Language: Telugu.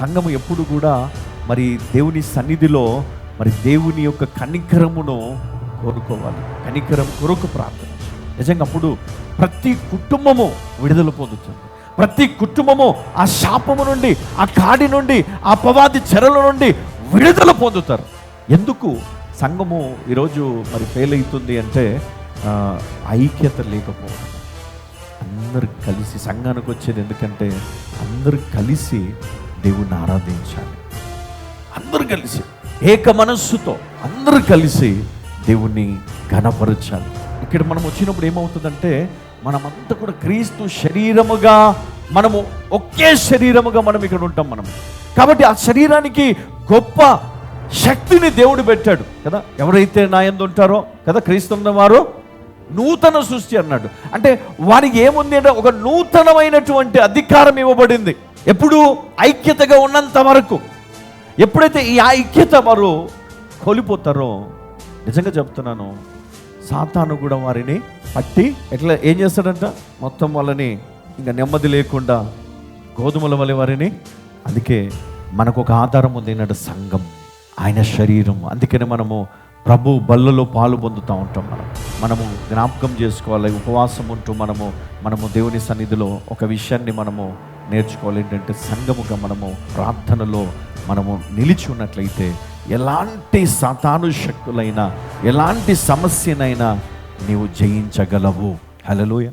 సంఘము ఎప్పుడు కూడా మరి దేవుని సన్నిధిలో మరి దేవుని యొక్క కనికరమును కోరుకోవాలి, కనికరం కొరకు ప్రార్థన. నిజంగా అప్పుడు ప్రతి కుటుంబము విడుదల పొందుతుంది, ప్రతి కుటుంబము ఆ శాపము నుండి, ఆ కాడి నుండి, ఆ అపవాది చెరల నుండి విడుదల పొందుతారు. ఎందుకు సంఘము ఈరోజు మరి ఫెయిల్ అవుతుంది అంటే ఐక్యత లేకపోవడం. అందరు కలిసి సంఘానికి వచ్చేది ఎందుకంటే అందరు కలిసి దేవుణ్ణి ఆరాధించాలి, అందరూ కలిసి ఏక మనస్సుతో అందరూ కలిసి దేవుణ్ణి ఘనపరచాలి. ఇక్కడ మనం వచ్చినప్పుడు ఏమవుతుందంటే మనమంతా కూడా క్రీస్తు శరీరముగా, మనము ఒకే శరీరముగా మనం ఇక్కడ ఉంటాం మనం. కాబట్టి ఆ శరీరానికి గొప్ప శక్తిని దేవుడు పెట్టాడు కదా. ఎవరైతే నా యందు ఉంటారో కదా, క్రీస్తు ఉన్నవారు నూతన సృష్టి అన్నాడు. అంటే వారికి ఏముంది అంటే ఒక నూతనమైనటువంటి అధికారం ఇవ్వబడింది. ఎప్పుడు ఐక్యతగా ఉన్నంత వరకు. ఎప్పుడైతే ఈ ఐక్యత వారు కోల్పోతారో, నిజంగా చెప్తున్నాను, సాతాను కూడా వారిని పట్టి ఎట్లా ఏం చేస్తాడంట, మొత్తం వాళ్ళని ఇంకా నెమ్మది లేకుండా గోధుమల వలె వారిని. అందుకే మనకు ఒక ఆధారం ఉంది ఏంటంటే సంఘం, ఆయన శరీరం. అందుకనే మనము ప్రభు బల్లలో పాలు పొందుతూ ఉంటాం. మనము జ్ఞాపకం చేసుకోవాలి. ఉపవాసం ఉంటూ మనము దేవుని సన్నిధిలో ఒక విషయాన్ని మనము నేర్చుకోవాలి ఏంటంటే, సంఘముగా మనము ప్రార్థనలో మనము నిలిచి ఉన్నట్లయితే ఎలాంటి సాతాను శక్తులైనా, ఎలాంటి సమస్యనైనా నీవు జయించగలవు. హల్లెలూయా.